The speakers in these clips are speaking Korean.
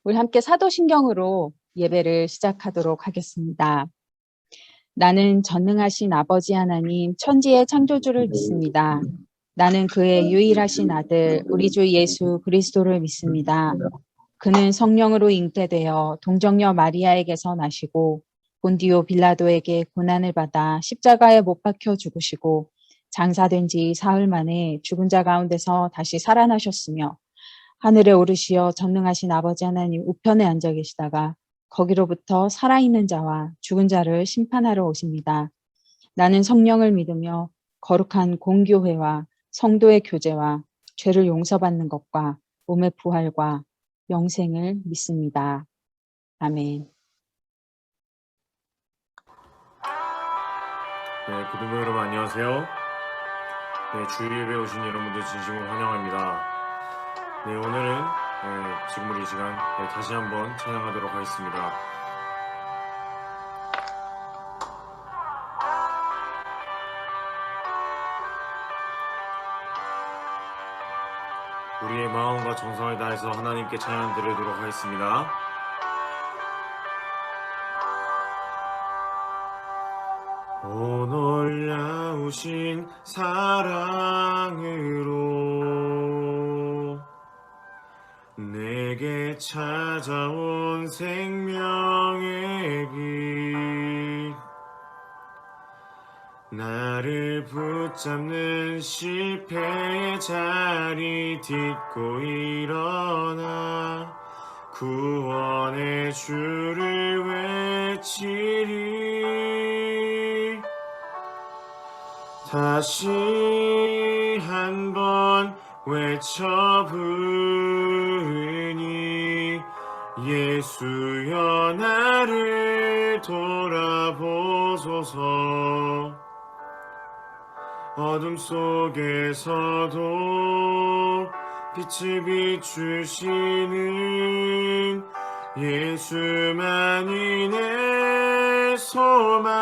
우리 함께 사도신경으로 예배를 시작하도록 하겠습니다. 나는 전능하신 아버지 하나님 천지의 창조주를 믿습니다. 나는 그의 유일하신 아들 우리 주 예수 그리스도를 믿습니다. 그는 성령으로 잉태되어 동정녀 마리아에게서 나시고 본디오 빌라도에게 고난을 받아 십자가에 못 박혀 죽으시고 장사된 지 사흘 만에 죽은 자 가운데서 다시 살아나셨으며 하늘에 오르시어 전능하신 아버지 하나님 우편에 앉아 계시다가 거기로부터 살아있는 자와 죽은 자를 심판하러 오십니다. 나는 성령을 믿으며 거룩한 공교회와 성도의 교제와 죄를 용서받는 것과 몸의 부활과 영생을 믿습니다. 아멘. 네, 기독교 여러분 안녕하세요. 네, 주일에 오신 여러분들 진심으로 환영합니다. 네, 오늘은 지금 우리 이 시간 다시 한번 찬양하도록 하겠습니다. 우리의 마음과 정성을 다해서 하나님께 찬양 드리도록 하겠습니다. 오 놀라우신 사랑으로 내게 찾아온 생명의 길 나를 붙잡는 실패의 자리 딛고 일어나 구원의 주를 외치리 다시 한번 외쳐 부르니 예수여 나를 돌아보소서 어둠 속에서도 빛을 비추시는 예수만이 내 소망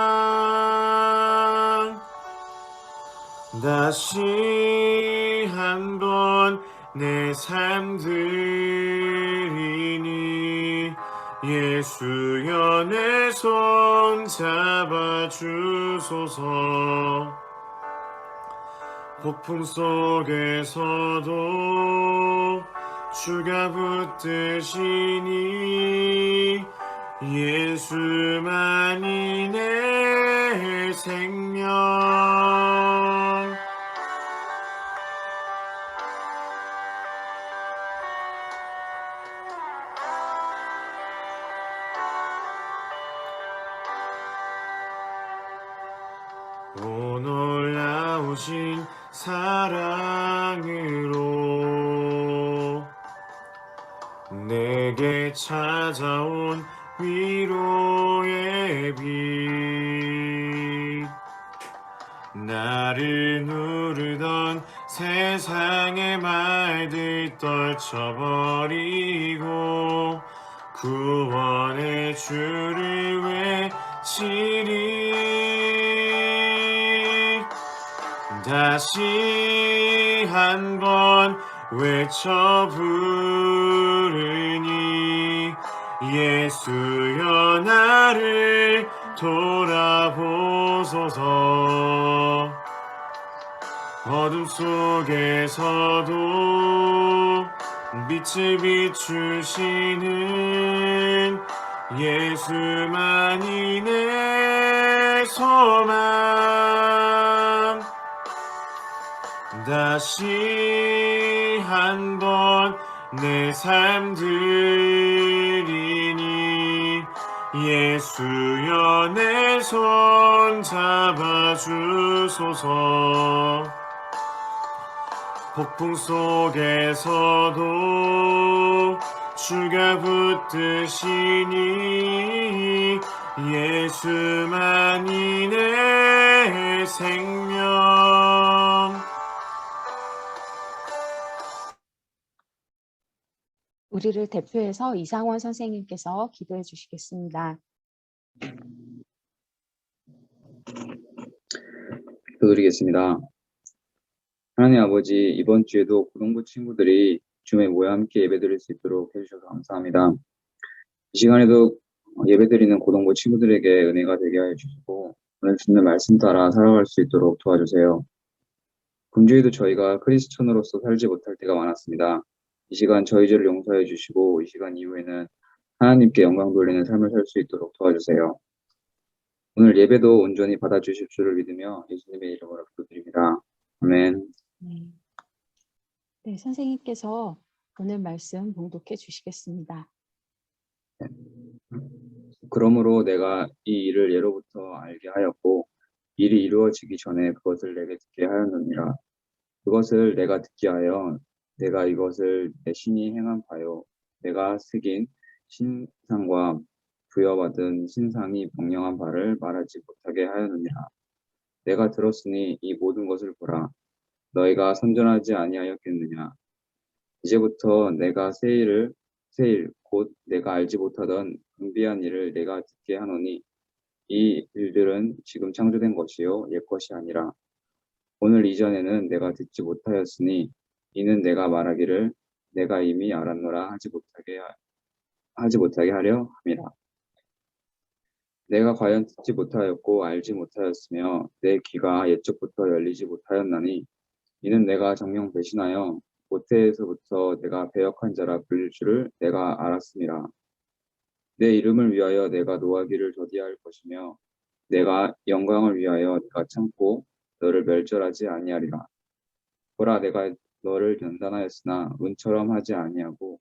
다시 한번 내 삶 드리니 예수여 내 손 잡아주소서 폭풍 속에서도 주가 붙드시니 예수만이 내 생명 오 놀라우신 사랑으로 내게 찾아온 위로의 빛 나를 누르던 세상의 말들 떨쳐버리고 구원의 주를 외치리 다시 한번 외쳐 부르니 예수여 나를 돌아보소서 어둠 속에서도 빛을 비추시는 예수만이 내 소망 다시 한번 내 삶 드리니 예수여 내 손 잡아주소서 폭풍 속에서도 주가 붙드시니 예수만이 내 생명 우리를 대표해서 이상원 선생님께서 기도해 주시겠습니다. 기도드리겠습니다. 하나님 아버지, 이번 주에도 고등부 친구들이 줌에 모여 함께 예배드릴 수 있도록 해주셔서 감사합니다. 이 시간에도 예배드리는 고등부 친구들에게 은혜가 되게 하여 주시고 오늘 주는 말씀 따라 살아갈 수 있도록 도와주세요. 금주에도 저희가 크리스천으로서 살지 못할 때가 많았습니다. 이 시간 저희 죄를 용서해 주시고 이 시간 이후에는 하나님께 영광 돌리는 삶을 살 수 있도록 도와주세요. 오늘 예배도 온전히 받아주실 줄을 믿으며 예수님의 이름으로 기도드립니다. 아멘. 네. 네, 선생님께서 오늘 말씀 봉독해 주시겠습니다. 그러므로 내가 이 일을 예로부터 알게 하였고 일이 이루어지기 전에 그것을 내게 듣게 하였느니라. 그것을 내가 듣게 하여 내가 이것을 내 신이 행한 바요. 내가 새긴 신상과 부여받은 신상이 명령한 바를 말하지 못하게 하였느니라. 내가 들었으니 이 모든 것을 보라. 너희가 선전하지 아니하였겠느냐. 이제부터 내가 새 일 곧 내가 알지 못하던 은비한 일을 내가 듣게 하노니 이 일들은 지금 창조된 것이요 옛 것이 아니라 오늘 이전에는 내가 듣지 못하였으니 이는 내가 말하기를 내가 이미 알았노라 하지 못하게 하려 함이라. 내가 과연 듣지 못하였고 알지 못하였으며 내 귀가 옛적부터 열리지 못하였나니 이는 내가 정녕 배신하여 모태에서부터 내가 배역한 자라 불릴 줄을 내가 알았음이라. 내 이름을 위하여 내가 노하기를 더디할 것이며 내가 영광을 위하여 내가 참고 너를 멸절하지 아니하리라. 보라 내가 너를 연단하였으나 운처럼 하지 아니하고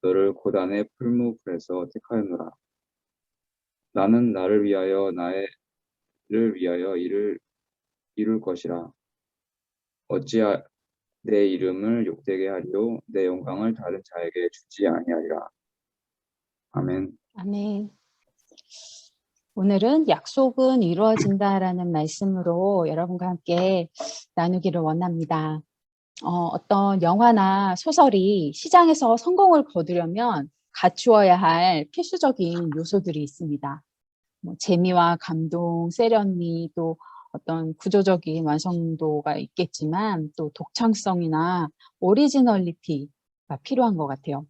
너를 고단의 풀무불에서 택하였노라. 나는 나를 위하여 나를 위하여 일을 이룰 것이라. 어찌 내 이름을 욕되게 하리요 내 영광을 다른 자에게 주지 아니하리라. 아멘. 아멘. 오늘은 약속은 이루어진다라는 말씀으로 여러분과 함께 나누기를 원합니다. 어떤 영화나 소설이 시장에서 성공을 거두려면 갖추어야 할 필수적인 요소들이 있습니다. 재미와 감동, 세련미, 또 어떤 구조적인 완성도가 있겠지만 또 독창성이나 오리지널리티가 필요한 것 같아요.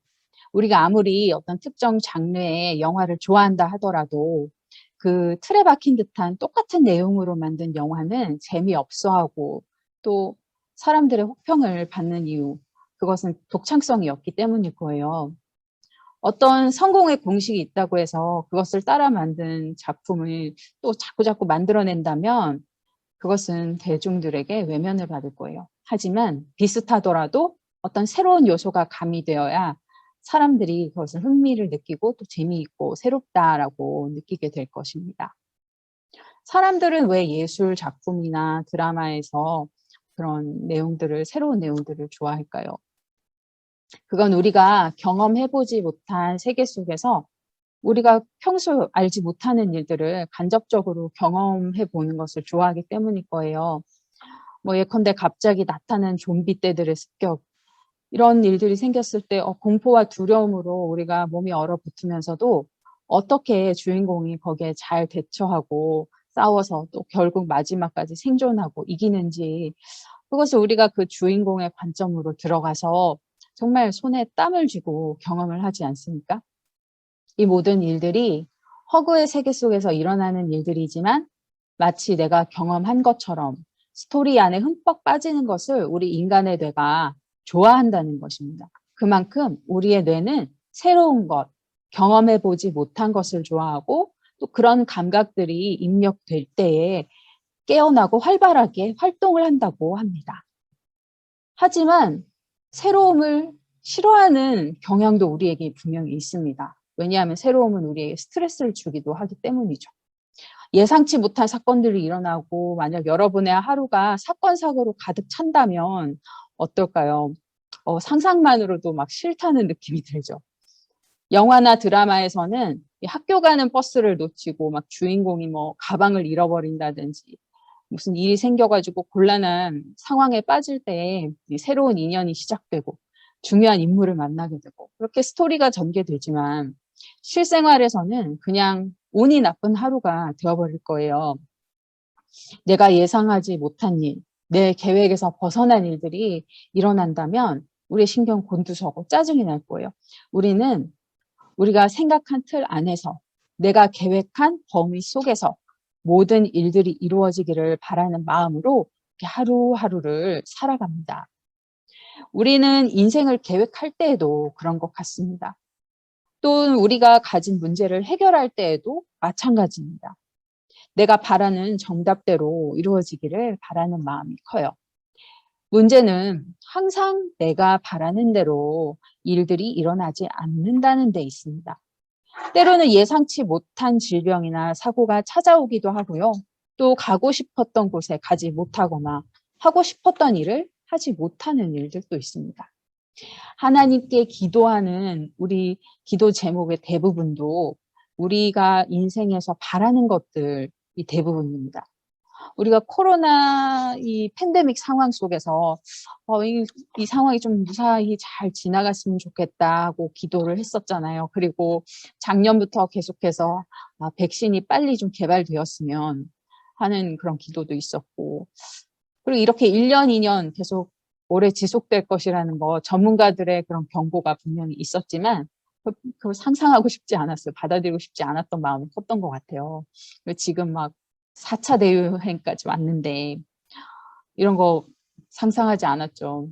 우리가 아무리 어떤 특정 장르의 영화를 좋아한다 하더라도 그 틀에 박힌 듯한 똑같은 내용으로 만든 영화는 재미없어하고 또 사람들의 혹평을 받는 이유, 그것은 독창성이 없기 때문일 거예요. 어떤 성공의 공식이 있다고 해서 그것을 따라 만든 작품을 또 자꾸 만들어낸다면 그것은 대중들에게 외면을 받을 거예요. 하지만 비슷하더라도 어떤 새로운 요소가 가미되어야 사람들이 그것을 흥미를 느끼고 또 재미있고 새롭다라고 느끼게 될 것입니다. 사람들은 왜 예술 작품이나 드라마에서 그런 내용들을, 새로운 내용들을 좋아할까요? 그건 우리가 경험해보지 못한 세계 속에서 우리가 평소 알지 못하는 일들을 간접적으로 경험해보는 것을 좋아하기 때문일 거예요. 예컨대 갑자기 나타난 좀비 떼들의 습격, 이런 일들이 생겼을 때 공포와 두려움으로 우리가 몸이 얼어붙으면서도 어떻게 주인공이 거기에 잘 대처하고 싸워서 또 결국 마지막까지 생존하고 이기는지, 그것을 우리가 그 주인공의 관점으로 들어가서 정말 손에 땀을 쥐고 경험을 하지 않습니까? 이 모든 일들이 허구의 세계 속에서 일어나는 일들이지만 마치 내가 경험한 것처럼 스토리 안에 흠뻑 빠지는 것을 우리 인간의 뇌가 좋아한다는 것입니다. 그만큼 우리의 뇌는 새로운 것, 경험해보지 못한 것을 좋아하고 또 그런 감각들이 입력될 때에 깨어나고 활발하게 활동을 한다고 합니다. 하지만 새로움을 싫어하는 경향도 우리에게 분명히 있습니다. 왜냐하면 새로움은 우리에게 스트레스를 주기도 하기 때문이죠. 예상치 못한 사건들이 일어나고 만약 여러분의 하루가 사건, 사고로 가득 찬다면 어떨까요? 상상만으로도 막 싫다는 느낌이 들죠. 영화나 드라마에서는 학교 가는 버스를 놓치고 막 주인공이 가방을 잃어버린다든지 무슨 일이 생겨가지고 곤란한 상황에 빠질 때 새로운 인연이 시작되고 중요한 인물을 만나게 되고 그렇게 스토리가 전개되지만 실생활에서는 그냥 운이 나쁜 하루가 되어버릴 거예요. 내가 예상하지 못한 일, 내 계획에서 벗어난 일들이 일어난다면 우리의 신경 곤두서고 짜증이 날 거예요. 우리는 우리가 생각한 틀 안에서 내가 계획한 범위 속에서 모든 일들이 이루어지기를 바라는 마음으로 이렇게 하루하루를 살아갑니다. 우리는 인생을 계획할 때에도 그런 것 같습니다. 또 우리가 가진 문제를 해결할 때에도 마찬가지입니다. 내가 바라는 정답대로 이루어지기를 바라는 마음이 커요. 문제는 항상 내가 바라는 대로 일들이 일어나지 않는다는 데 있습니다. 때로는 예상치 못한 질병이나 사고가 찾아오기도 하고요. 또 가고 싶었던 곳에 가지 못하거나 하고 싶었던 일을 하지 못하는 일들도 있습니다. 하나님께 기도하는 우리 기도 제목의 대부분도 우리가 인생에서 바라는 것들이 대부분입니다. 우리가 코로나 이 팬데믹 상황 속에서 이 상황이 좀 무사히 잘 지나갔으면 좋겠다고 기도를 했었잖아요. 그리고 작년부터 계속해서 백신이 빨리 좀 개발되었으면 하는 그런 기도도 있었고, 그리고 이렇게 1년, 2년 계속 오래 지속될 것이라는 거 전문가들의 그런 경고가 분명히 있었지만 그걸 상상하고 싶지 않았어요. 받아들이고 싶지 않았던 마음이 컸던 것 같아요. 지금 막 4차 대유행까지 왔는데 이런 거 상상하지 않았죠.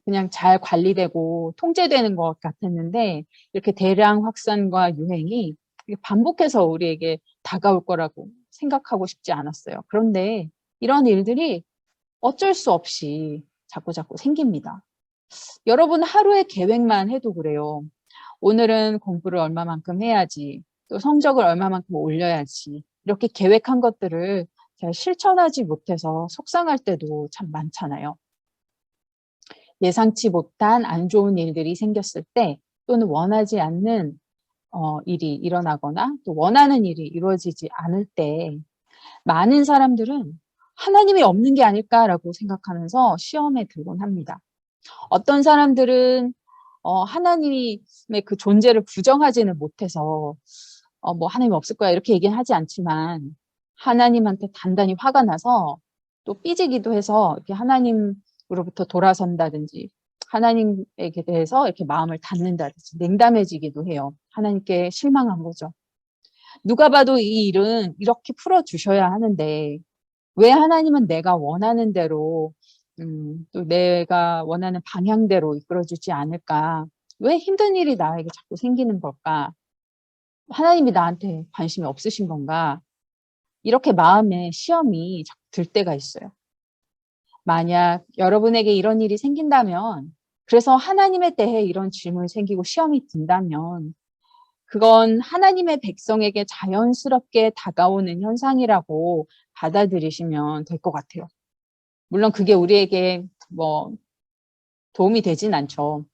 그냥 잘 관리되고 통제되는 것 같았는데 이렇게 대량 확산과 유행이 반복해서 우리에게 다가올 거라고 생각하고 싶지 않았어요. 그런데 이런 일들이 어쩔 수 없이 자꾸자꾸 생깁니다. 여러분 하루의 계획만 해도 그래요. 오늘은 공부를 얼마만큼 해야지, 또 성적을 얼마만큼 올려야지, 이렇게 계획한 것들을 잘 실천하지 못해서 속상할 때도 참 많잖아요. 예상치 못한 안 좋은 일들이 생겼을 때 또는 원하지 않는 일이 일어나거나 또 원하는 일이 이루어지지 않을 때 많은 사람들은 하나님이 없는 게 아닐까라고 생각하면서 시험에 들곤 합니다. 어떤 사람들은 하나님의 그 존재를 부정하지는 못해서 뭐 하나님 없을 거야 이렇게 얘기는 하지 않지만 하나님한테 단단히 화가 나서 또 삐지기도 해서 이렇게 하나님으로부터 돌아선다든지 하나님에게 대해서 이렇게 마음을 닫는다든지 냉담해지기도 해요. 하나님께 실망한 거죠. 누가 봐도 이 일은 이렇게 풀어주셔야 하는데 왜 하나님은 내가 원하는 대로 또 내가 원하는 방향대로 이끌어주지 않을까? 왜 힘든 일이 나에게 자꾸 생기는 걸까? 하나님이 나한테 관심이 없으신 건가? 이렇게 마음에 시험이 자꾸 들 때가 있어요. 만약 여러분에게 이런 일이 생긴다면, 그래서 하나님에 대해 이런 질문이 생기고 시험이 든다면, 그건 하나님의 백성에게 자연스럽게 다가오는 현상이라고 받아들이시면 될 것 같아요. 물론 그게 우리에게 뭐 도움이 되진 않죠.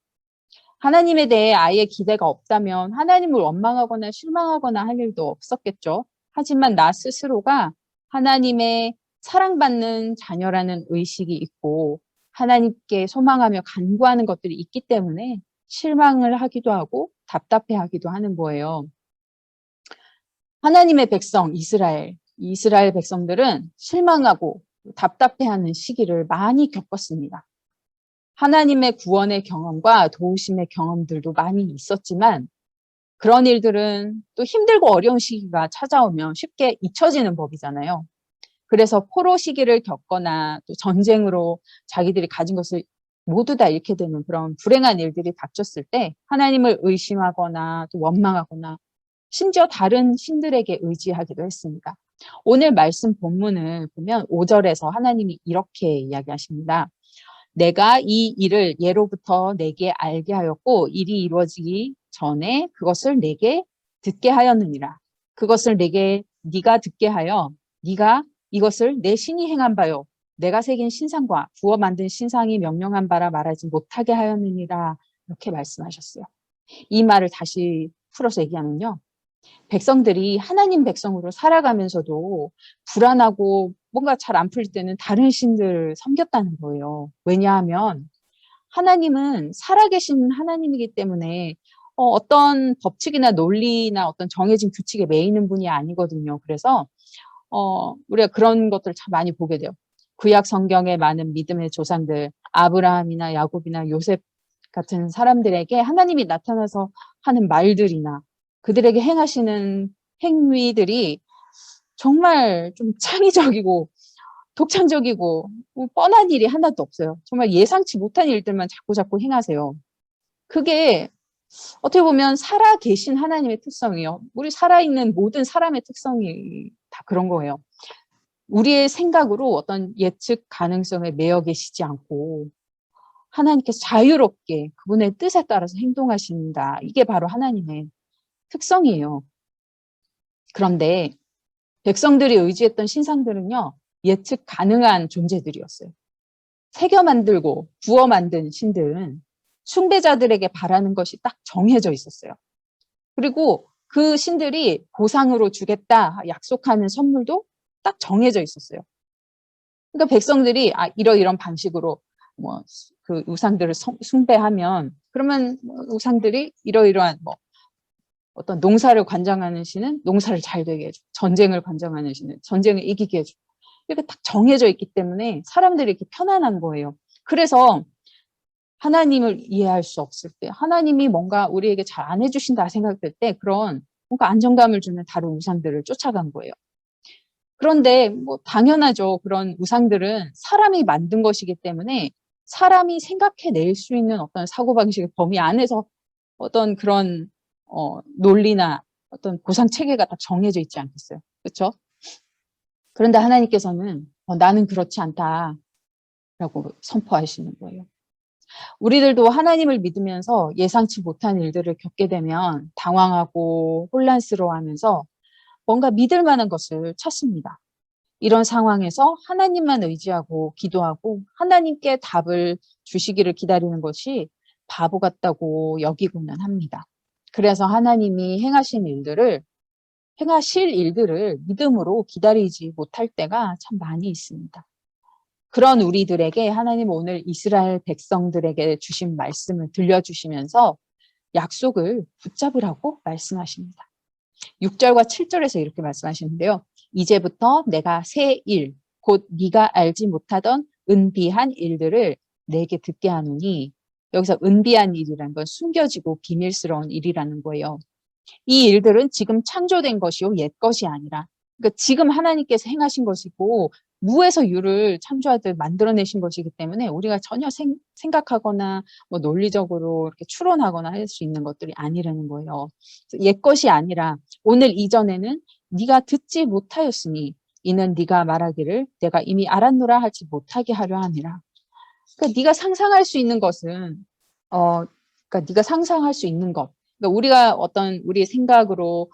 하나님에 대해 아예 기대가 없다면 하나님을 원망하거나 실망하거나 할 일도 없었겠죠. 하지만 나 스스로가 하나님의 사랑받는 자녀라는 의식이 있고 하나님께 소망하며 간구하는 것들이 있기 때문에 실망을 하기도 하고 답답해하기도 하는 거예요. 하나님의 백성 이스라엘 백성들은 실망하고 답답해하는 시기를 많이 겪었습니다. 하나님의 구원의 경험과 도우심의 경험들도 많이 있었지만 그런 일들은 또 힘들고 어려운 시기가 찾아오면 쉽게 잊혀지는 법이잖아요. 그래서 포로 시기를 겪거나 또 전쟁으로 자기들이 가진 것을 모두 다 잃게 되는 그런 불행한 일들이 닥쳤을 때 하나님을 의심하거나 또 원망하거나 심지어 다른 신들에게 의지하기도 했습니다. 오늘 말씀 본문을 보면 5절에서 하나님이 이렇게 이야기하십니다. 내가 이 일을 예로부터 내게 알게 하였고 일이 이루어지기 전에 그것을 내게 듣게 하였느니라. 그것을 네가 듣게 하여 네가 이것을 내 신이 행한 바요. 내가 새긴 신상과 부어 만든 신상이 명령한 바라 말하지 못하게 하였느니라. 이렇게 말씀하셨어요. 이 말을 다시 풀어서 얘기하면요. 백성들이 하나님 백성으로 살아가면서도 불안하고 뭔가 잘 안 풀릴 때는 다른 신들 섬겼다는 거예요. 왜냐하면 하나님은 살아계신 하나님이기 때문에 어떤 법칙이나 논리나 어떤 정해진 규칙에 매이는 분이 아니거든요. 그래서 우리가 그런 것들을 참 많이 보게 돼요. 구약 성경의 많은 믿음의 조상들, 아브라함이나 야곱이나 요셉 같은 사람들에게 하나님이 나타나서 하는 말들이나 그들에게 행하시는 행위들이 정말 좀 창의적이고 독창적이고 뭐 뻔한 일이 하나도 없어요. 정말 예상치 못한 일들만 자꾸 행하세요. 그게 어떻게 보면 살아 계신 하나님의 특성이에요. 우리 살아있는 모든 사람의 특성이 다 그런 거예요. 우리의 생각으로 어떤 예측 가능성에 매여 계시지 않고 하나님께서 자유롭게 그분의 뜻에 따라서 행동하신다. 이게 바로 하나님의 특성이에요. 그런데 백성들이 의지했던 신상들은요, 예측 가능한 존재들이었어요. 새겨 만들고 구워 만든 신들은 숭배자들에게 바라는 것이 딱 정해져 있었어요. 그리고 그 신들이 보상으로 주겠다 약속하는 선물도 딱 정해져 있었어요. 그러니까 백성들이 이러이런 방식으로 뭐 그 우상들을 숭배하면 그러면 우상들이 이러이러한 뭐 어떤 농사를 관장하는 신은 농사를 잘 되게 해주고 전쟁을 관장하는 신은 전쟁을 이기게 해주고 이렇게 딱 정해져 있기 때문에 사람들이 이렇게 편안한 거예요. 그래서 하나님을 이해할 수 없을 때, 하나님이 뭔가 우리에게 잘 안 해주신다 생각될 때 그런 뭔가 안정감을 주는 다른 우상들을 쫓아간 거예요. 그런데 뭐 당연하죠. 그런 우상들은 사람이 만든 것이기 때문에 사람이 생각해낼 수 있는 어떤 사고방식의 범위 안에서 어떤 그런 논리나 어떤 보상 체계가 딱 정해져 있지 않겠어요. 그렇죠? 그런데 하나님께서는 나는 그렇지 않다라고 선포하시는 거예요. 우리들도 하나님을 믿으면서 예상치 못한 일들을 겪게 되면 당황하고 혼란스러워하면서 뭔가 믿을 만한 것을 찾습니다. 이런 상황에서 하나님만 의지하고 기도하고 하나님께 답을 주시기를 기다리는 것이 바보 같다고 여기고는 합니다. 그래서 하나님이 행하실 일들을 믿음으로 기다리지 못할 때가 참 많이 있습니다. 그런 우리들에게 하나님 오늘 이스라엘 백성들에게 주신 말씀을 들려주시면서 약속을 붙잡으라고 말씀하십니다. 6절과 7절에서 이렇게 말씀하시는데요. 이제부터 내가 새 일, 곧 네가 알지 못하던 은비한 일들을 내게 듣게 하노니, 여기서 은비한 일이라는 건 숨겨지고 비밀스러운 일이라는 거예요. 이 일들은 지금 창조된 것이요 옛 것이 아니라, 그러니까 지금 하나님께서 행하신 것이고 무에서 유를 창조하듯 만들어내신 것이기 때문에 우리가 전혀 생각하거나 뭐 논리적으로 이렇게 추론하거나 할 수 있는 것들이 아니라는 거예요. 옛 것이 아니라 오늘 이전에는 네가 듣지 못하였으니 이는 네가 말하기를 내가 이미 알았노라 하지 못하게 하려 함이라. 그러니까 네가 상상할 수 있는 것은 그러니까 네가 상상할 수 있는 것. 그러니까 우리가 어떤 우리의 생각으로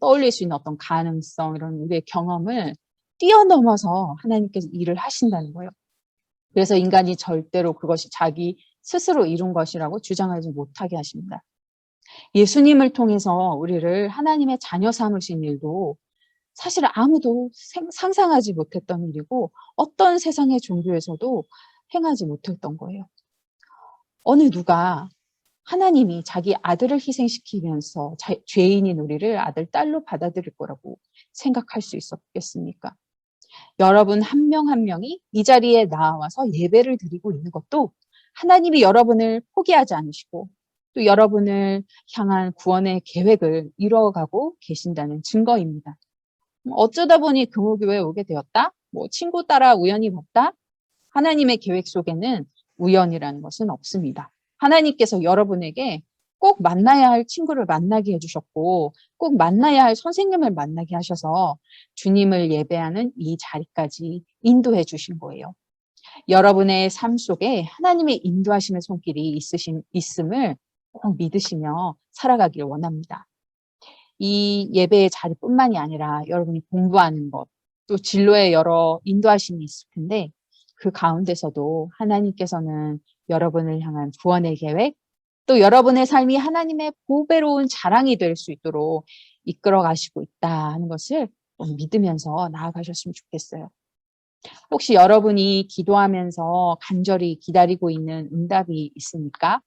떠올릴 수 있는 어떤 가능성 이런 우리의 경험을 뛰어넘어서 하나님께서 일을 하신다는 거예요. 그래서 인간이 절대로 그것이 자기 스스로 이룬 것이라고 주장하지 못하게 하십니다. 예수님을 통해서 우리를 하나님의 자녀 삼으신 일도 사실 아무도 상상하지 못했던 일이고 어떤 세상의 종교에서도 행하지 못했던 거예요. 어느 누가 하나님이 자기 아들을 희생시키면서 죄인인 우리를 아들, 딸로 받아들일 거라고 생각할 수 있었겠습니까? 여러분 한 명 한 명이 이 자리에 나와서 예배를 드리고 있는 것도 하나님이 여러분을 포기하지 않으시고 또 여러분을 향한 구원의 계획을 이뤄가고 계신다는 증거입니다. 어쩌다 보니 금호교회에 오게 되었다? 뭐 친구 따라 우연히 봤다? 하나님의 계획 속에는 우연이라는 것은 없습니다. 하나님께서 여러분에게 꼭 만나야 할 친구를 만나게 해주셨고 꼭 만나야 할 선생님을 만나게 하셔서 주님을 예배하는 이 자리까지 인도해 주신 거예요. 여러분의 삶 속에 하나님의 인도하심의 손길이 있음을 꼭 믿으시며 살아가길 원합니다. 이 예배의 자리뿐만이 아니라 여러분이 공부하는 것, 또 진로의 여러 인도하심이 있을 텐데 그 가운데서도 하나님께서는 여러분을 향한 구원의 계획, 또 여러분의 삶이 하나님의 보배로운 자랑이 될 수 있도록 이끌어 가시고 있다 하는 것을 믿으면서 나아가셨으면 좋겠어요. 혹시 여러분이 기도하면서 간절히 기다리고 있는 응답이 있습니까?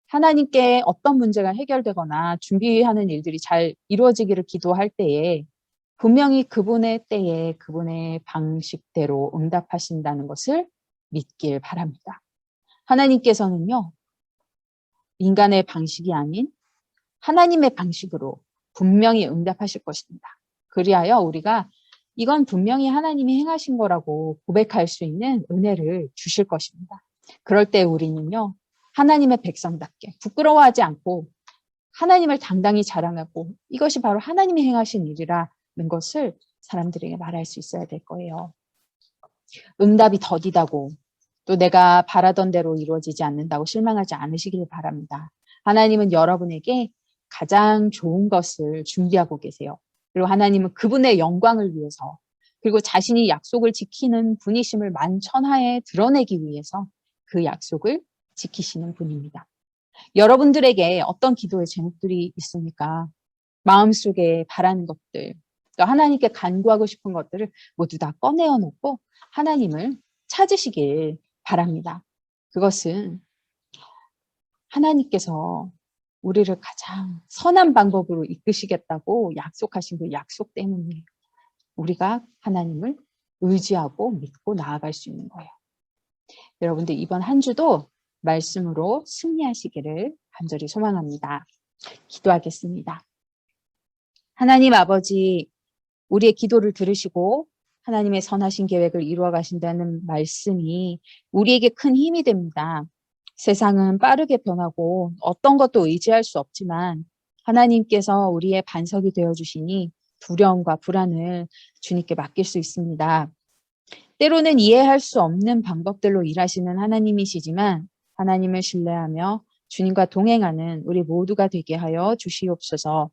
하나님께 어떤 문제가 해결되거나 준비하는 일들이 잘 이루어지기를 기도할 때에 분명히 그분의 때에 그분의 방식대로 응답하신다는 것을 믿길 바랍니다. 하나님께서는요, 인간의 방식이 아닌 하나님의 방식으로 분명히 응답하실 것입니다. 그리하여 우리가 이건 분명히 하나님이 행하신 거라고 고백할 수 있는 은혜를 주실 것입니다. 그럴 때 우리는요, 하나님의 백성답게 부끄러워하지 않고 하나님을 당당히 자랑하고 이것이 바로 하나님이 행하신 일이라는 것을 사람들에게 말할 수 있어야 될 거예요. 응답이 더디다고 또 내가 바라던 대로 이루어지지 않는다고 실망하지 않으시길 바랍니다. 하나님은 여러분에게 가장 좋은 것을 준비하고 계세요. 그리고 하나님은 그분의 영광을 위해서 그리고 자신이 약속을 지키는 분이심을 만천하에 드러내기 위해서 그 약속을 지키시는 분입니다. 여러분들에게 어떤 기도의 제목들이 있습니까? 마음속에 바라는 것들, 또 하나님께 간구하고 싶은 것들을 모두 다 꺼내어 놓고 하나님을 찾으시길 바랍니다. 그것은 하나님께서 우리를 가장 선한 방법으로 이끄시겠다고 약속하신 그 약속 때문에 우리가 하나님을 의지하고 믿고 나아갈 수 있는 거예요. 여러분들 이번 한 주도 말씀으로 승리하시기를 간절히 소망합니다. 기도하겠습니다. 하나님 아버지, 우리의 기도를 들으시고 하나님의 선하신 계획을 이루어 가신다는 말씀이 우리에게 큰 힘이 됩니다. 세상은 빠르게 변하고 어떤 것도 의지할 수 없지만 하나님께서 우리의 반석이 되어주시니 두려움과 불안을 주님께 맡길 수 있습니다. 때로는 이해할 수 없는 방법들로 일하시는 하나님이시지만 하나님을 신뢰하며 주님과 동행하는 우리 모두가 되게 하여 주시옵소서.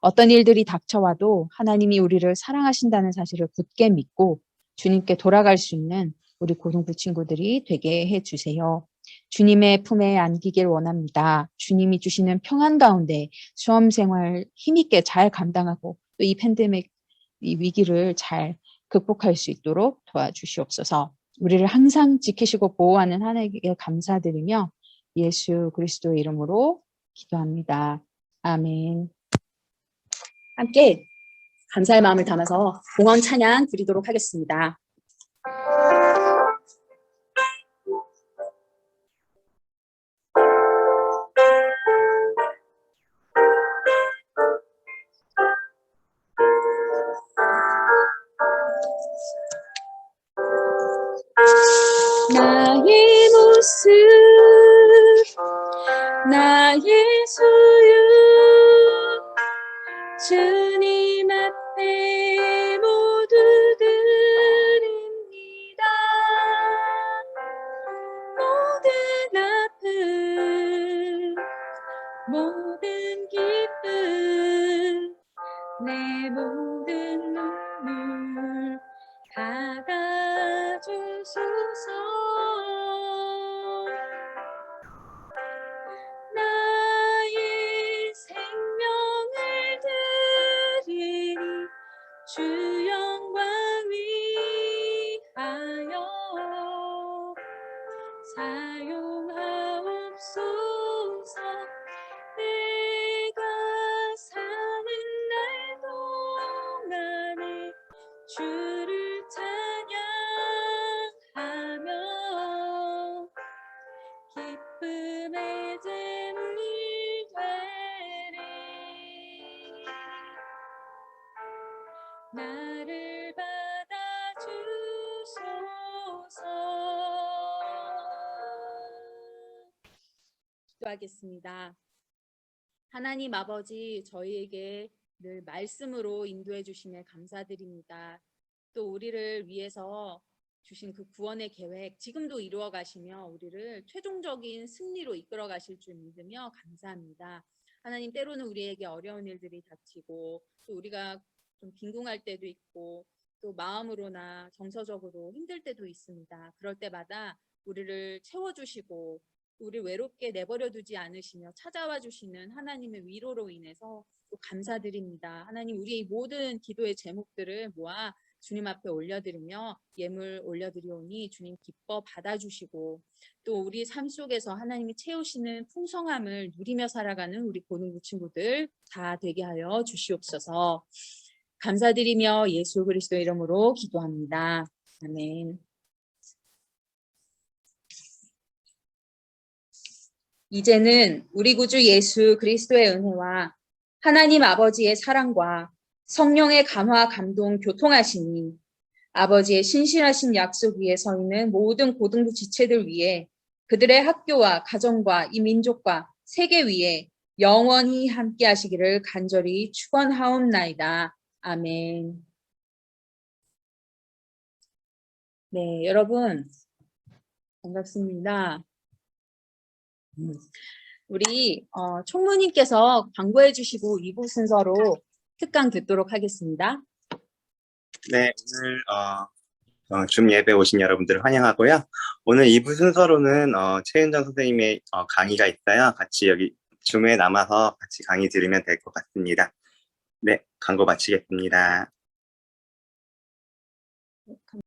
어떤 일들이 닥쳐와도 하나님이 우리를 사랑하신다는 사실을 굳게 믿고 주님께 돌아갈 수 있는 우리 고등부 친구들이 되게 해주세요. 주님의 품에 안기길 원합니다. 주님이 주시는 평안 가운데 수험생활 힘있게 잘 감당하고 또 이 팬데믹 이 위기를 잘 극복할 수 있도록 도와주시옵소서. 우리를 항상 지키시고 보호하는 하나님께 감사드리며 예수 그리스도의 이름으로 기도합니다. 아멘. 함께 감사의 마음을 담아서 봉헌 찬양 드리도록 하겠습니다. 나의 모습, 나의 소유, 주님 앞에 모두 드립니다. 모든 아픔, 모든 기쁨, 내 모든 눈물 받아주소서. 나의 생명을 드리니 주 영광 위하여 사용하옵소서. 내가 사는 날 동안에 주를 찬양하며 기쁨의 제물 되리. 나를 받아주소서. 기도하겠습니다. 하나님 아버지, 저희에게 늘 말씀으로 인도해 주심에 감사드립니다. 또 우리를 위해서 주신 그 구원의 계획 지금도 이루어 가시며 우리를 최종적인 승리로 이끌어 가실 줄 믿으며 감사합니다. 하나님, 때로는 우리에게 어려운 일들이 닥치고 또 우리가 좀 빈궁할 때도 있고 또 마음으로나 정서적으로 힘들 때도 있습니다. 그럴 때마다 우리를 채워주시고 우리 외롭게 내버려 두지 않으시며 찾아와 주시는 하나님의 위로로 인해서 또 감사드립니다. 하나님, 우리의 모든 기도의 제목들을 모아 주님 앞에 올려드리며 예물 올려드리오니 주님 기뻐 받아주시고 또 우리 삶 속에서 하나님이 채우시는 풍성함을 누리며 살아가는 우리 고등부 친구들 다 되게 하여 주시옵소서. 감사드리며 예수 그리스도 이름으로 기도합니다. 아멘. 이제는 우리 구주 예수 그리스도의 은혜와 하나님 아버지의 사랑과 성령의 감화, 감동, 교통하시니 아버지의 신실하신 약속 위에 서 있는 모든 고등부 지체들 위에 그들의 학교와 가정과 이 민족과 세계 위에 영원히 함께 하시기를 간절히 축원하옵나이다. 아멘. 네, 여러분 반갑습니다. 우리 총무님께서 광고해 주시고 2부 순서로 특강 듣도록 하겠습니다. 네, 오늘 줌 예배 오신 여러분들을 환영하고요. 오늘 2부 순서로는 최은정 선생님의 강의가 있어요. 같이 여기 줌에 남아서 같이 강의 들으면 될 것 같습니다. 네, 광고 마치겠습니다.